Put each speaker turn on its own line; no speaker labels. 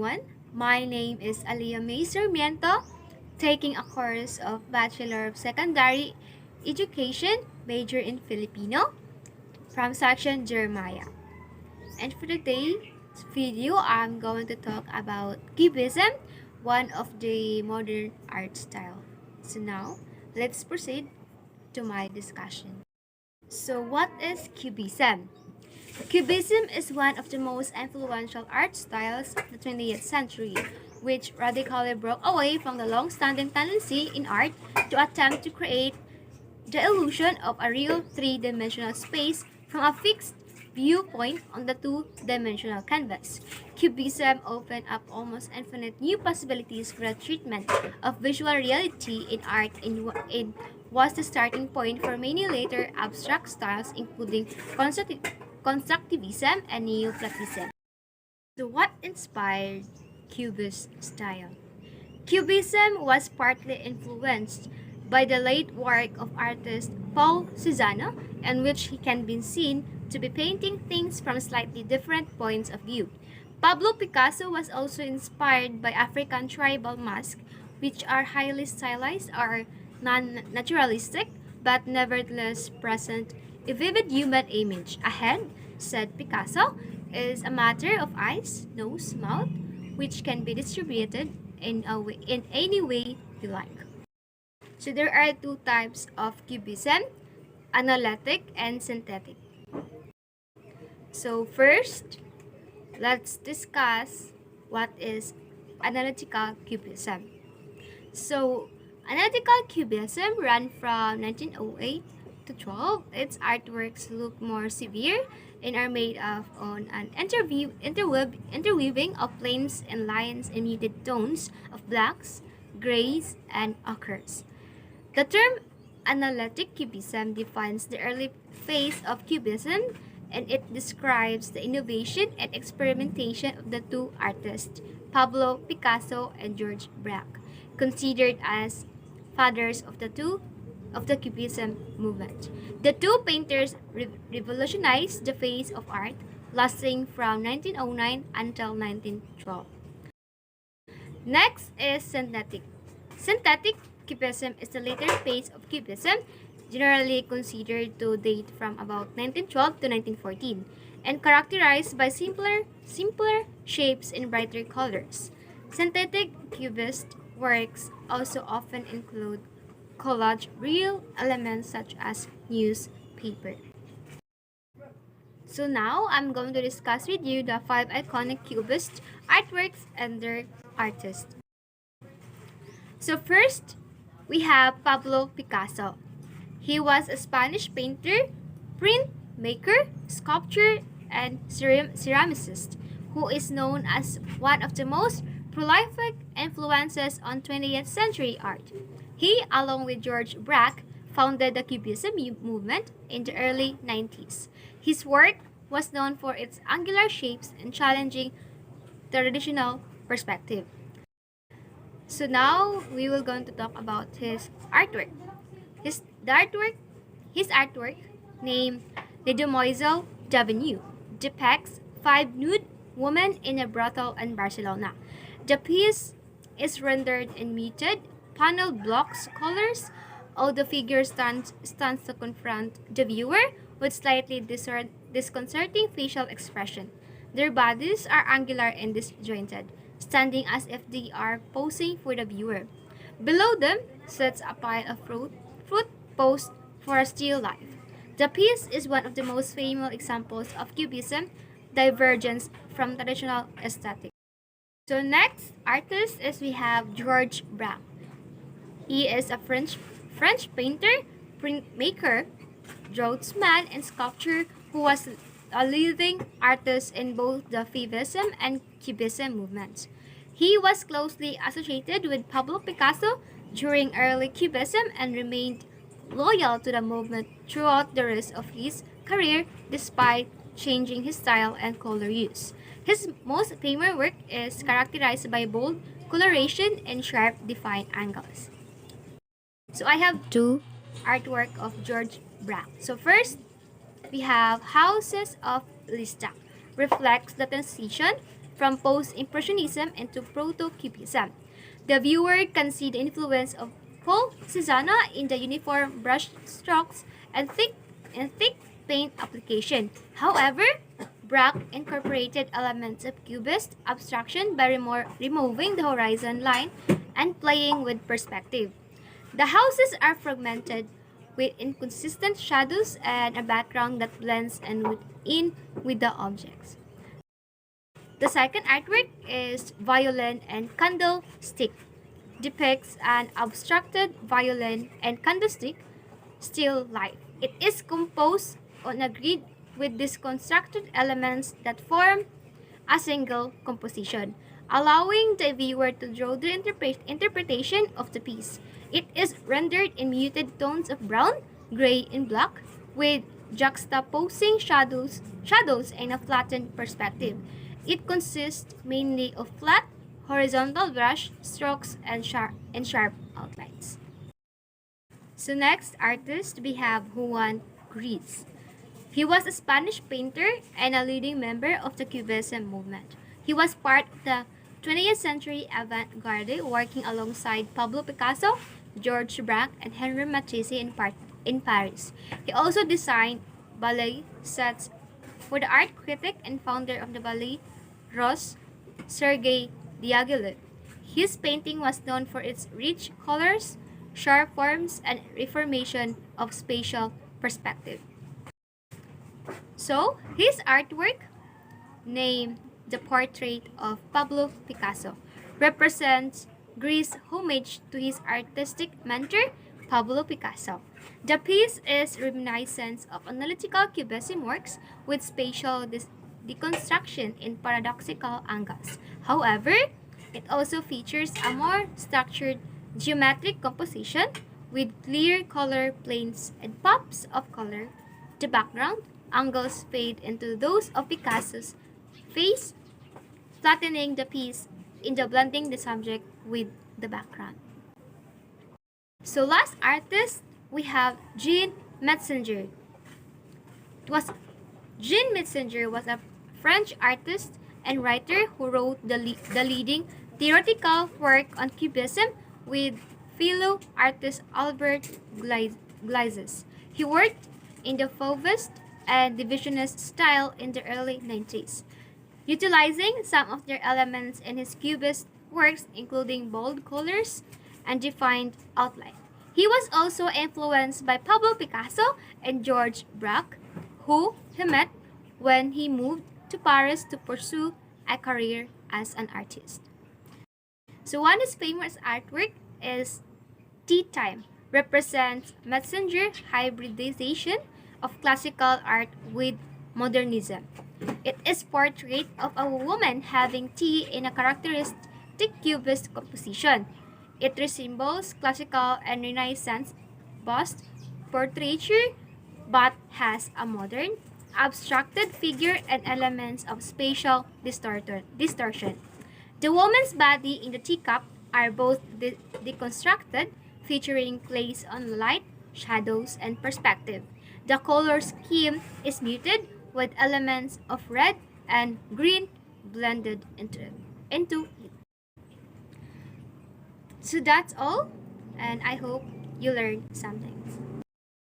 everyone. My name is Alia May Sarmiento, taking a course of Bachelor of Secondary Education, major in Filipino, from section Jeremiah. And for today's video, I'm going to talk about Cubism, one of the modern art style. So now, let's proceed to my discussion. So what is Cubism? Cubism is one of the most influential art styles of the 20th century, which radically broke away from the long-standing tendency in art to attempt to create the illusion of a real three-dimensional space from a fixed viewpoint on the two-dimensional canvas. Cubism opened up almost infinite new possibilities for the treatment of visual reality in art and was the starting point for many later abstract styles including constructivism and neoplatism. So what inspired Cubist style? Cubism was partly influenced by the late work of artist Paul Cézanne, in which he can be seen to be painting things from slightly different points of view. Pablo Picasso was also inspired by African tribal masks, which are highly stylized or non-naturalistic, but nevertheless present a vivid human image. A head, said Picasso, is a matter of eyes, nose, mouth, which can be distributed in any way you like. So there are two types of cubism, analytic and synthetic. So first, let's discuss what is analytical cubism. So analytical cubism ran from 1908 to 12. Its artworks look more severe and are made of on an interweaving of planes and lines and muted tones of blacks, grays, and ochres. The term analytic cubism defines the early phase of cubism, and it describes the innovation and experimentation of the two artists, Pablo Picasso and George Braque, considered as fathers of the cubism movement. The two painters revolutionized the face of art, lasting from 1909 until 1912. Next is synthetic. Synthetic cubism is the later phase of cubism, generally considered to date from about 1912 to 1914, and characterized by simpler shapes and brighter colors. Synthetic cubist works also often include collage real elements such as newspaper. So now I'm going to discuss with you the 5 iconic cubist artworks and their artists. So first, we have Pablo Picasso. He was a Spanish painter, printmaker, sculptor, and ceramicist who is known as one of the most prolific influences on 20th century art. He, along with George Braque, founded the Cubism movement in the early 90s. His work was known for its angular shapes and challenging traditional perspective. So now we will going to talk about his artwork. His artwork named Les Demoiselles d'Avenue depicts 5 nude women in a brothel in Barcelona. The piece is rendered in muted panel blocks colors. All the figure stands to confront the viewer with slightly disconcerting facial expression. Their bodies are angular and disjointed, standing as if they are posing for the viewer. Below them sits a pile of fruit posed for a still life. The piece is one of the most famous examples of Cubism divergence from traditional aesthetic. So next artist is we have George Braque. He is a French painter, printmaker, draughtsman, and sculptor who was a leading artist in both the Fauvism and Cubism movements. He was closely associated with Pablo Picasso during early Cubism and remained loyal to the movement throughout the rest of his career despite changing his style and color use. His most famous work is characterized by bold coloration and sharp defined angles. So I have two artwork of George Braque. So first, we have Houses of Lista. Reflects the transition from post-impressionism into proto-cubism. The viewer can see the influence of Paul Cézanne in the uniform brush strokes and thick paint application. However, Braque incorporated elements of Cubist abstraction by removing the horizon line and playing with perspective. The houses are fragmented with inconsistent shadows and a background that blends in with the objects. The second artwork is Violin and Candlestick. Depicts an obstructed violin and candlestick still life. It is composed on a grid with disconstructed elements that form a single composition, allowing the viewer to draw their interpretation of the piece. It is rendered in muted tones of brown, gray, and black, with juxtaposing shadows and a flattened perspective. It consists mainly of flat, horizontal brush strokes and sharp outlines. So next artist we have Juan Gris. He was a Spanish painter and a leading member of the Cubism movement. He was part of the 20th century avant-garde, working alongside Pablo Picasso, Georges Braque, and Henri Matisse in Paris. He also designed ballet sets for the art critic and founder of the Ballet Russe, Sergei Diaghilev. His painting was known for its rich colors, sharp forms, and reformation of spatial perspective. So, his artwork, named The Portrait of Pablo Picasso, represents Gris' homage to his artistic mentor, Pablo Picasso. The piece is reminiscent of analytical cubism works with spatial deconstruction in paradoxical angles. However, it also features a more structured geometric composition with clear color planes and pops of color. The background angles fade into those of Picasso's face, flattening the piece in the blending the subject with the background. So last artist we have Jean Metzinger. It was Jean Metzinger was a French artist and writer who wrote the leading theoretical work on Cubism with fellow artist Albert Glizes. He worked in the Fauvist and Divisionist style in the early 90s, utilizing some of their elements in his Cubist works, including bold colors and defined outline. He was also influenced by Pablo Picasso and Georges Braque, who he met when he moved to Paris to pursue a career as an artist. So one of his famous artwork is Tea Time, represents Metzinger hybridization of classical art with modernism. It is portrait of a woman having tea in a characteristic cubist composition. It resembles classical and Renaissance bust portraiture but has a modern, abstracted figure and elements of spatial distortion. The woman's body in the teacup are both deconstructed, featuring plays on light, shadows, and perspective. The color scheme is muted with elements of red and green blended into it. So that's all, and I hope you learned something.